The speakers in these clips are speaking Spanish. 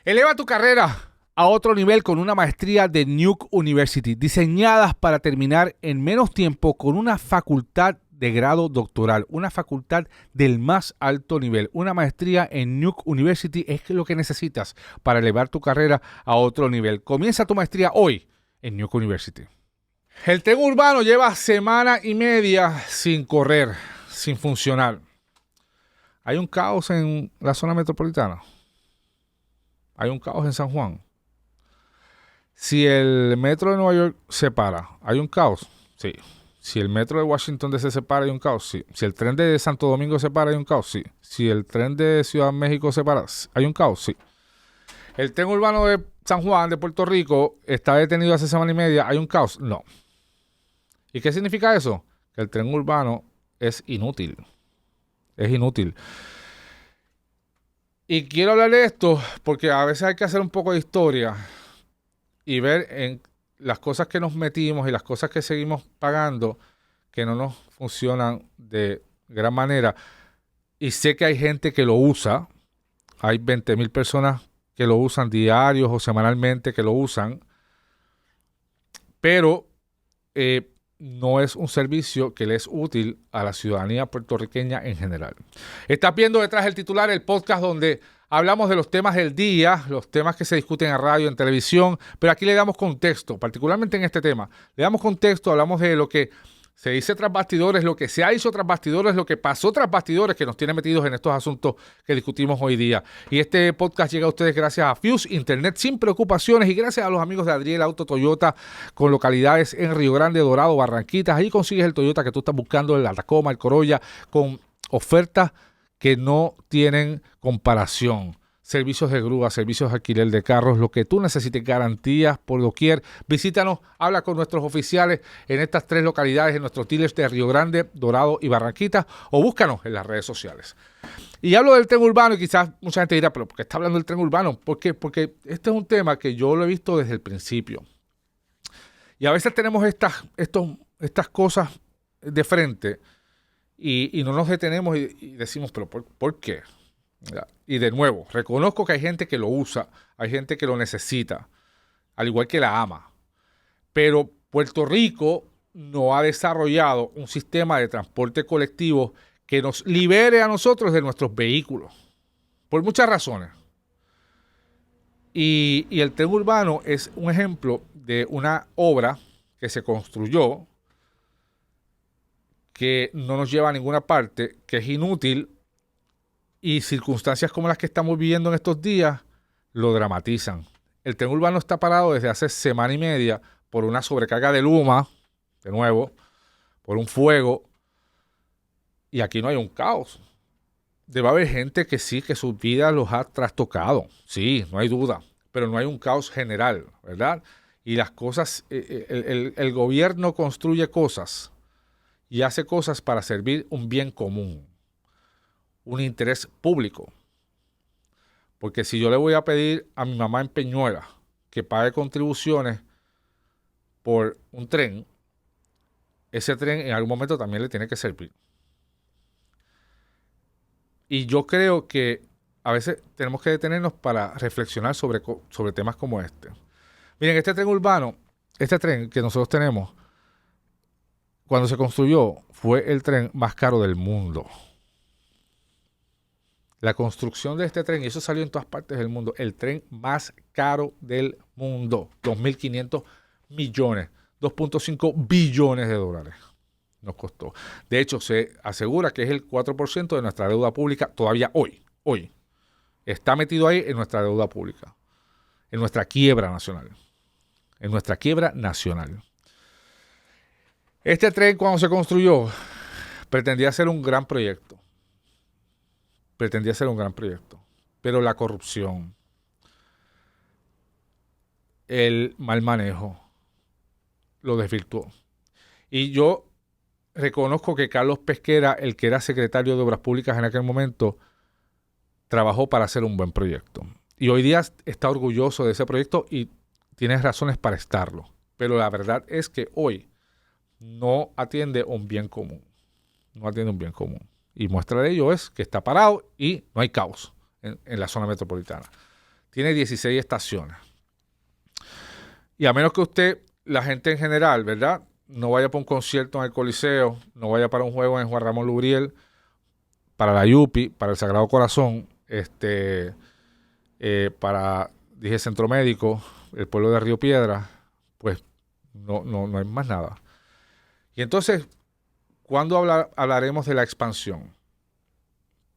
Eleva tu carrera a otro nivel con una maestría de Nuke University, diseñadas para terminar en menos tiempo con una facultad de grado doctoral, una facultad del más alto nivel. Una maestría en Nuke University es lo que necesitas para elevar tu carrera a otro nivel. Comienza tu maestría hoy en Nuke University. El tren urbano lleva semana y media sin correr, sin funcionar. Hay un caos en la zona metropolitana. Hay un caos en San Juan. Si el metro de Nueva York se para, ¿hay un caos? Sí. Si el metro de Washington DC se para, ¿hay un caos? Sí. Si el tren de Santo Domingo se para, ¿hay un caos? Sí. Si el tren de Ciudad de México se para, ¿hay un caos? Sí. El tren urbano de San Juan, de Puerto Rico, está detenido hace semana y media, ¿hay un caos? No. ¿Y qué significa eso? Que el tren urbano es inútil. Es inútil. Y quiero hablar de esto porque a veces hay que hacer un poco de historia y ver en las cosas que nos metimos y las cosas que seguimos pagando que no nos funcionan de gran manera. Y sé que hay gente que lo usa. Hay 20,000 personas que lo usan diarios o semanalmente que lo usan. Pero no es un servicio que le es útil a la ciudadanía puertorriqueña en general. Estás viendo detrás del titular el podcast donde hablamos de los temas del día, los temas que se discuten en radio, en televisión, pero aquí le damos contexto, particularmente en este tema. Le damos contexto, hablamos de lo que se dice tras bastidores, lo que se ha hecho tras bastidores, lo que pasó tras bastidores que nos tiene metidos en estos asuntos que discutimos hoy día. Y este podcast llega a ustedes gracias a Fuse Internet sin preocupaciones y gracias a los amigos de Adriel Auto Toyota con localidades en Río Grande, Dorado, Barranquitas. Ahí consigues el Toyota que tú estás buscando, el Tacoma, el Corolla, con ofertas que no tienen comparación. Servicios de grúa, servicios de alquiler de carros, lo que tú necesites, garantías por doquier. Visítanos, habla con nuestros oficiales en estas 3 localidades, en nuestros dealers de Río Grande, Dorado y Barranquitas, o búscanos en las redes sociales. Y hablo del tren urbano y quizás mucha gente dirá, ¿pero por qué está hablando del tren urbano? ¿Por qué? Porque este es un tema que yo lo he visto desde el principio. Y a veces tenemos estas cosas de frente y no nos detenemos y decimos, ¿pero por qué? Y de nuevo, reconozco que hay gente que lo usa, hay gente que lo necesita, al igual que la ama. Pero Puerto Rico no ha desarrollado un sistema de transporte colectivo que nos libere a nosotros de nuestros vehículos, por muchas razones. Y el tren urbano es un ejemplo de una obra que se construyó, que no nos lleva a ninguna parte, que es inútil. Y circunstancias como las que estamos viviendo en estos días lo dramatizan. El tren urbano está parado desde hace semana y media por una sobrecarga de Luma, de nuevo, por un fuego. Y aquí no hay un caos. Debe haber gente que sí, que sus vidas los ha trastocado. Sí, no hay duda. Pero no hay un caos general, ¿verdad? Y las cosas, el gobierno construye cosas y hace cosas para servir un bien común. Un interés público. Porque si yo le voy a pedir a mi mamá en Peñuela que pague contribuciones por un tren, ese tren en algún momento también le tiene que servir. Y yo creo que a veces tenemos que detenernos para reflexionar sobre temas como este. Miren, este tren urbano, este tren que nosotros tenemos, cuando se construyó, fue el tren más caro del mundo. La construcción de este tren, y eso salió en todas partes del mundo, el tren más caro del mundo, 2.500 millones, 2.5 billones de dólares nos costó. De hecho, se asegura que es el 4% de nuestra deuda pública todavía hoy. Está metido ahí en nuestra deuda pública, en nuestra quiebra nacional. Este tren, cuando se construyó, pretendía ser un gran proyecto. Pero la corrupción, el mal manejo, lo desvirtuó. Y yo reconozco que Carlos Pesquera, el que era secretario de Obras Públicas en aquel momento, trabajó para hacer un buen proyecto. Y hoy día está orgulloso de ese proyecto y tiene razones para estarlo. Pero la verdad es que hoy no atiende un bien común. Y muestra de ello es que está parado y no hay caos en la zona metropolitana. tiene 16 estaciones. Y a menos que usted, la gente en general, ¿verdad?, no vaya para un concierto en el Coliseo, no vaya para un juego en Juan Ramón Lubriel, para la Yupi, para el Sagrado Corazón, para, dije, Centro Médico, el pueblo de Río Piedra, pues no hay más nada. Y entonces, ¿cuándo hablaremos de la expansión?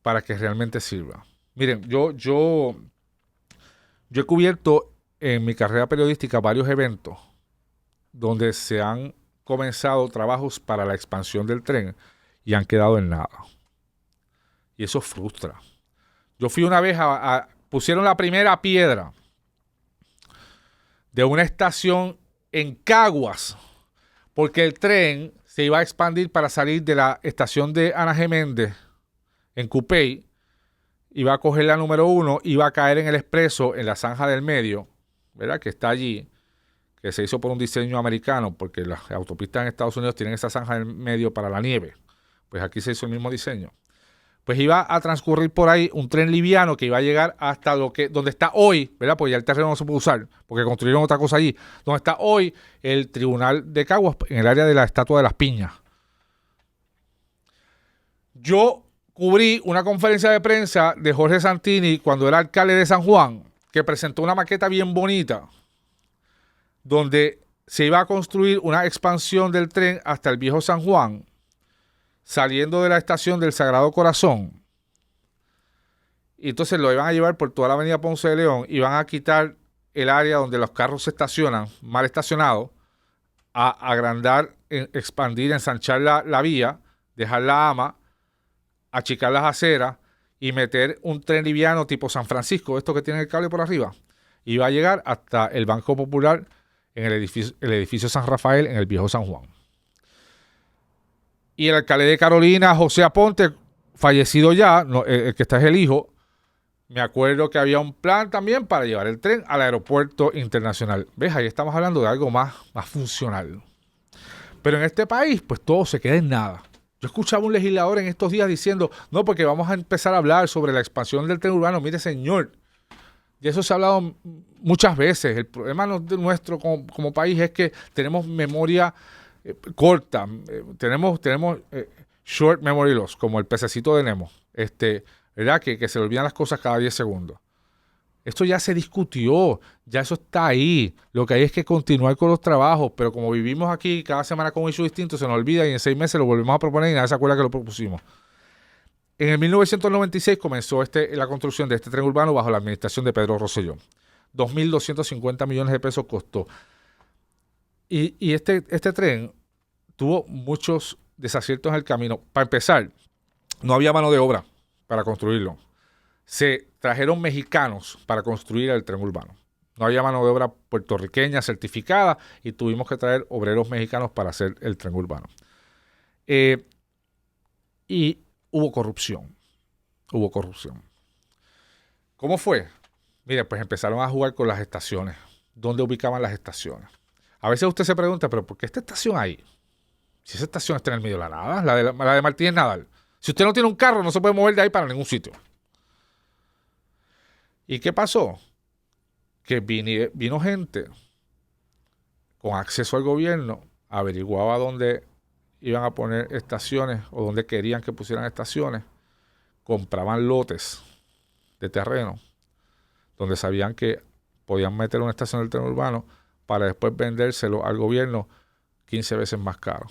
Para que realmente sirva. Miren, yo he cubierto en mi carrera periodística varios eventos donde se han comenzado trabajos para la expansión del tren y han quedado en nada. Y eso frustra. Yo fui una vez pusieron la primera piedra de una estación en Caguas, porque el tren se iba a expandir para salir de la estación de Ana Geméndez en Cupey, iba a coger la número 1, iba a caer en el expreso en la zanja del medio, ¿verdad?, que está allí, que se hizo por un diseño americano, porque las autopistas en Estados Unidos tienen esa zanja del medio para la nieve. Pues aquí se hizo el mismo diseño. Pues iba a transcurrir por ahí un tren liviano que iba a llegar hasta donde está hoy, ¿verdad? Porque ya el terreno no se puede usar, porque construyeron otra cosa allí. Donde está hoy el Tribunal de Caguas, en el área de la Estatua de las Piñas. Yo cubrí una conferencia de prensa de Jorge Santini cuando era alcalde de San Juan, que presentó una maqueta bien bonita, donde se iba a construir una expansión del tren hasta el viejo San Juan, saliendo de la estación del Sagrado Corazón. Y entonces lo iban a llevar por toda la avenida Ponce de León, iban a quitar el área donde los carros se estacionan, mal estacionados, a agrandar, expandir, ensanchar la vía, dejar la ama, achicar las aceras y meter un tren liviano tipo San Francisco, esto que tiene el cable por arriba. Iba a llegar hasta el Banco Popular en el edificio San Rafael, en el viejo San Juan. Y el alcalde de Carolina, José Aponte, fallecido ya, el que está es el hijo, me acuerdo que había un plan también para llevar el tren al aeropuerto internacional. ¿Ves? Ahí estamos hablando de algo más funcional. Pero en este país, pues todo se queda en nada. Yo escuchaba un legislador en estos días diciendo, no, porque vamos a empezar a hablar sobre la expansión del tren urbano. Mire, señor, y eso se ha hablado muchas veces. El problema nuestro como país es que tenemos memoria corta. Tenemos short memory loss, como el pececito de Nemo. ¿Verdad? Que se le olvidan las cosas cada 10 segundos. Esto ya se discutió, ya eso está ahí. Lo que hay es que continuar con los trabajos, pero como vivimos aquí cada semana con un issue distinto, se nos olvida y en 6 meses lo volvemos a proponer y nadie se acuerda que lo propusimos. En el 1996 comenzó la construcción de este tren urbano bajo la administración de Pedro Rosselló. 2.250 millones de pesos costó. Y este tren tuvo muchos desaciertos en el camino. Para empezar, no había mano de obra para construirlo. Se trajeron mexicanos para construir el tren urbano. No había mano de obra puertorriqueña certificada y tuvimos que traer obreros mexicanos para hacer el tren urbano. Y hubo corrupción. ¿Cómo fue? Mire, pues empezaron a jugar con las estaciones. ¿Dónde ubicaban las estaciones? A veces usted se pregunta, ¿pero por qué esta estación ahí? Si esa estación está en el medio de la nada, la de Martínez Nadal. Si usted no tiene un carro, no se puede mover de ahí para ningún sitio. ¿Y qué pasó? Que vino gente con acceso al gobierno, averiguaba dónde iban a poner estaciones o dónde querían que pusieran estaciones, compraban lotes de terreno donde sabían que podían meter una estación del tren urbano para después vendérselo al gobierno 15 veces más caro.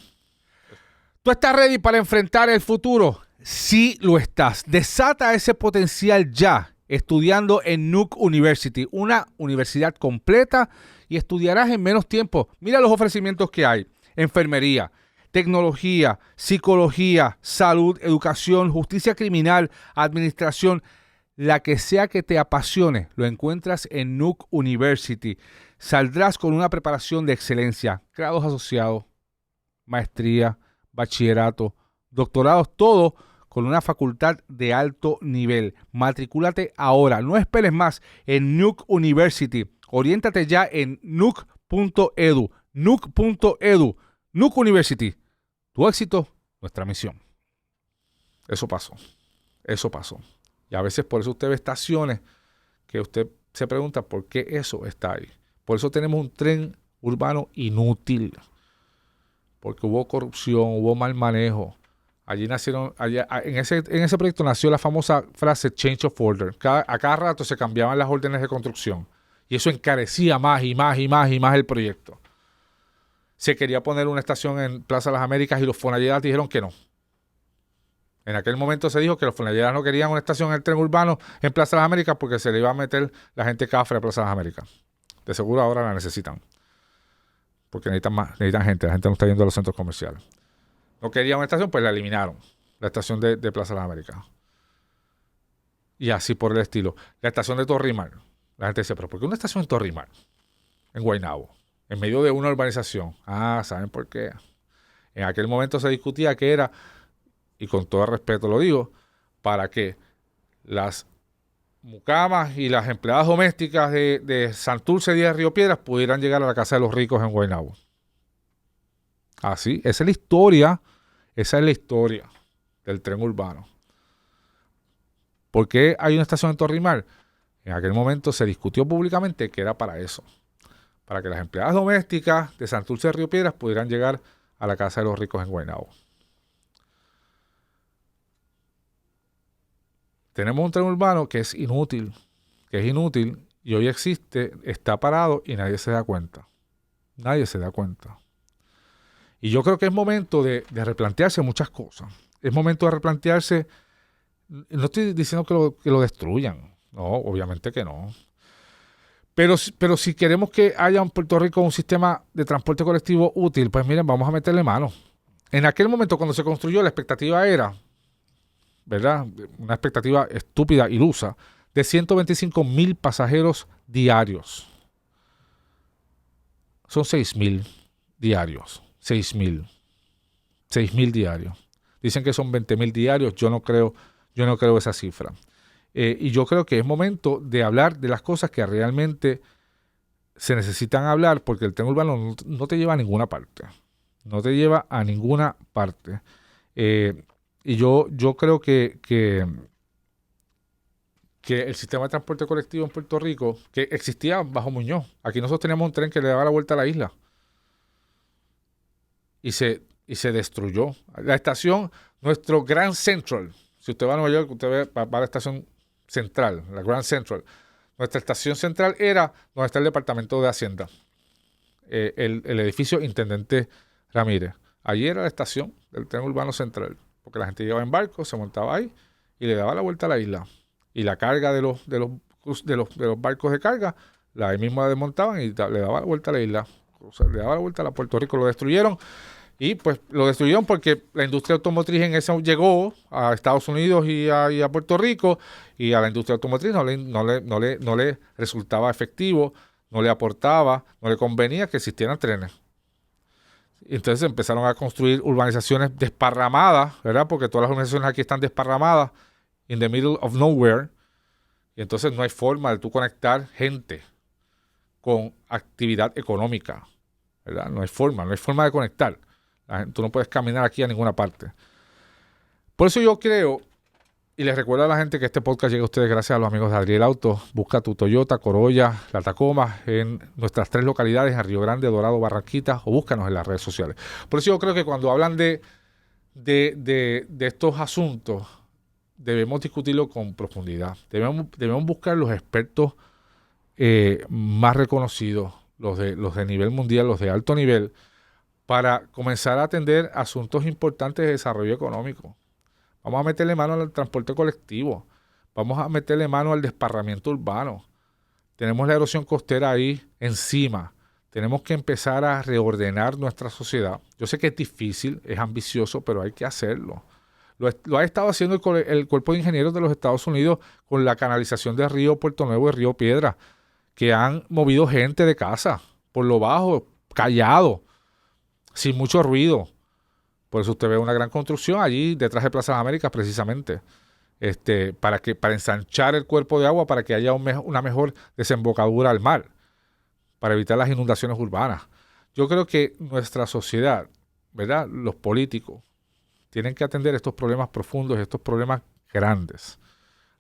¿Tú estás ready para enfrentar el futuro? Sí lo estás. Desata ese potencial ya estudiando en Nuke University, una universidad completa, y estudiarás en menos tiempo. Mira los ofrecimientos que hay: enfermería, tecnología, psicología, salud, educación, justicia criminal, administración. La que sea que te apasione, lo encuentras en Nuke University. Saldrás con una preparación de excelencia, grados asociados, maestría, bachillerato, doctorados, todo con una facultad de alto nivel. Matricúlate ahora, no esperes más en Nuke University. Oriéntate ya en nuke.edu, nuke.edu, Nuke University. Tu éxito, nuestra misión. Eso pasó. Y a veces por eso usted ve estaciones que usted se pregunta por qué eso está ahí. Por eso tenemos un tren urbano inútil, porque hubo corrupción, hubo mal manejo. Allí nacieron, en ese proyecto nació la famosa frase change of order. A cada rato se cambiaban las órdenes de construcción y eso encarecía más y más y más y más el proyecto. Se quería poner una estación en Plaza Las Américas y los fonalleras dijeron que no. En aquel momento se dijo que los fonalleras no querían una estación en el tren urbano en Plaza Las Américas porque se le iba a meter la gente cafre a Plaza Las Américas. De seguro ahora la necesitan. Porque necesitan gente. La gente no está yendo a los centros comerciales. No querían una estación, pues la eliminaron. La estación de Plaza Las Américas. Y así por el estilo. La estación de Torrimar. La gente dice, pero ¿por qué una estación en Torrimar? En Guaynabo. En medio de una urbanización. Ah, ¿saben por qué? En aquel momento se discutía que era, y con todo respeto lo digo, para que las mucamas y las empleadas domésticas de Santurce y de Río Piedras pudieran llegar a la casa de los ricos en Guaynabo. Así, esa es la historia del tren urbano. ¿Por qué hay una estación en Torrimar? En aquel momento se discutió públicamente que era para eso, para que las empleadas domésticas de Santurce y Río Piedras pudieran llegar a la casa de los ricos en Guaynabo. Tenemos un tren urbano que es inútil y hoy existe, está parado y nadie se da cuenta. Nadie se da cuenta. Y yo creo que es momento de replantearse muchas cosas. Es momento de replantearse, no estoy diciendo que lo destruyan, no, obviamente que no. Pero si queremos que haya en Puerto Rico un sistema de transporte colectivo útil, pues miren, vamos a meterle mano. En aquel momento cuando se construyó la expectativa era, ¿verdad? Una expectativa estúpida, ilusa, de 125,000 pasajeros diarios. Son 6,000 diarios. 6,000 diarios. Dicen que son 20,000 diarios. Yo no creo esa cifra. Y yo creo que es momento de hablar de las cosas que realmente se necesitan hablar, porque el tren urbano no te lleva a ninguna parte. No te lleva a ninguna parte. Y yo creo que el sistema de transporte colectivo en Puerto Rico, que existía bajo Muñoz. Aquí nosotros teníamos un tren que le daba la vuelta a la isla. Y se destruyó. La estación, nuestro Grand Central, si usted va a Nueva York, usted va a la estación central, la Grand Central. Nuestra estación central era donde está el Departamento de Hacienda, el edificio Intendente Ramírez. Allí era la estación del tren urbano central, porque la gente llegaba en barco, se montaba ahí y le daba la vuelta a la isla. Y la carga de los barcos de carga, ahí mismo la desmontaban y le daba la vuelta a la isla. O sea, le daba la vuelta a Puerto Rico, lo destruyeron. Y pues lo destruyeron porque la industria automotriz en eso llegó a Estados Unidos y a Puerto Rico, y a la industria automotriz no le resultaba efectivo, no le aportaba, no le convenía que existieran trenes. Y entonces empezaron a construir urbanizaciones desparramadas, ¿verdad? Porque todas las urbanizaciones aquí están desparramadas, in the middle of nowhere, y entonces no hay forma de tú conectar gente con actividad económica, ¿verdad? No hay forma de conectar. Tú no puedes caminar aquí a ninguna parte. Por eso yo creo, y les recuerdo a la gente que este podcast llega a ustedes gracias a los amigos de Adriel Auto. Busca tu Toyota, Corolla, la Tacoma en nuestras 3 localidades, en Río Grande, Dorado, Barranquitas, o búscanos en las redes sociales. Por eso yo creo que cuando hablan de estos asuntos, debemos discutirlo con profundidad. Debemos buscar los expertos más reconocidos, los de nivel mundial, los de alto nivel, para comenzar a atender asuntos importantes de desarrollo económico. Vamos a meterle mano al transporte colectivo. Vamos a meterle mano al desparramiento urbano. Tenemos la erosión costera ahí encima. Tenemos que empezar a reordenar nuestra sociedad. Yo sé que es difícil, es ambicioso, pero hay que hacerlo. Lo ha estado haciendo el Cuerpo de Ingenieros de los Estados Unidos con la canalización del río Puerto Nuevo y Río Piedra, que han movido gente de casa por lo bajo, callado, sin mucho ruido. Por eso usted ve una gran construcción allí detrás de Plaza de las Américas, precisamente, para ensanchar el cuerpo de agua, para que haya una mejor desembocadura al mar, para evitar las inundaciones urbanas. Yo creo que nuestra sociedad, ¿verdad? Los políticos tienen que atender estos problemas profundos, estos problemas grandes.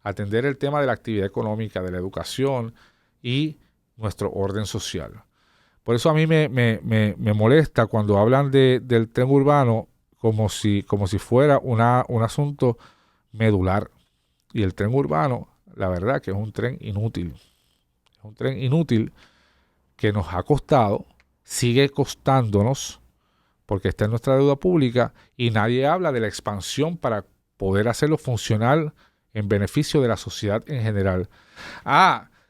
Atender el tema de la actividad económica, de la educación y nuestro orden social. Por eso a mí me molesta cuando hablan del tren urbano como si fuera un asunto medular. Y el tren urbano, la verdad que es un tren inútil. Es un tren inútil que nos ha costado, sigue costándonos, porque está en nuestra deuda pública y nadie habla de la expansión para poder hacerlo funcional en beneficio de la sociedad en general.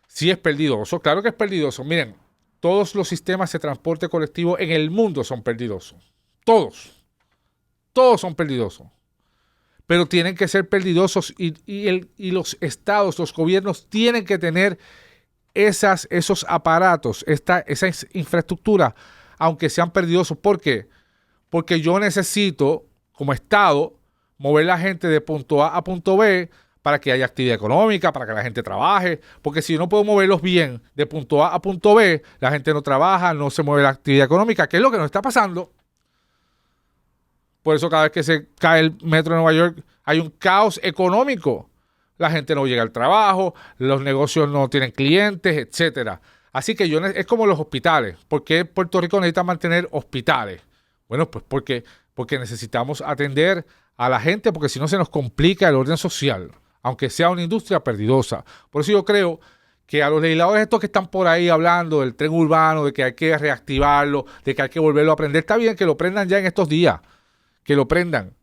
Sí es perdidoso, claro que es perdidoso. Miren, todos los sistemas de transporte colectivo en el mundo son perdidosos. Todos son perdidosos. Pero tienen que ser perdidosos y los estados, los gobiernos tienen que tener esos aparatos, esa infraestructura, aunque sean perdidosos. ¿Por qué? Porque yo necesito, como Estado, mover la gente de punto A a punto B para que haya actividad económica, para que la gente trabaje. Porque si yo no puedo moverlos bien de punto A a punto B, la gente no trabaja, no se mueve la actividad económica, que es lo que nos está pasando. Por eso cada vez que se cae el metro de Nueva York hay un caos económico. La gente no llega al trabajo, los negocios no tienen clientes, etcétera. Así que es como los hospitales. ¿Por qué Puerto Rico necesita mantener hospitales? Bueno, pues porque necesitamos atender a la gente, porque si no se nos complica el orden social, aunque sea una industria perdidosa. Por eso yo creo que a los legisladores estos que están por ahí hablando del tren urbano, de que hay que reactivarlo, de que hay que volverlo a aprender, está bien que lo prendan ya en estos días, que lo prendan.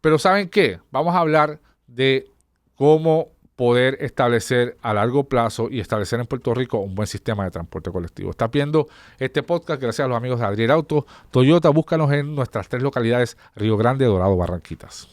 Pero ¿saben qué? Vamos a hablar de cómo poder establecer a largo plazo y establecer en Puerto Rico un buen sistema de transporte colectivo. Estás viendo este podcast gracias a los amigos de Adriel Auto Toyota. Búscanos en nuestras 3 localidades: Río Grande, Dorado, Barranquitas.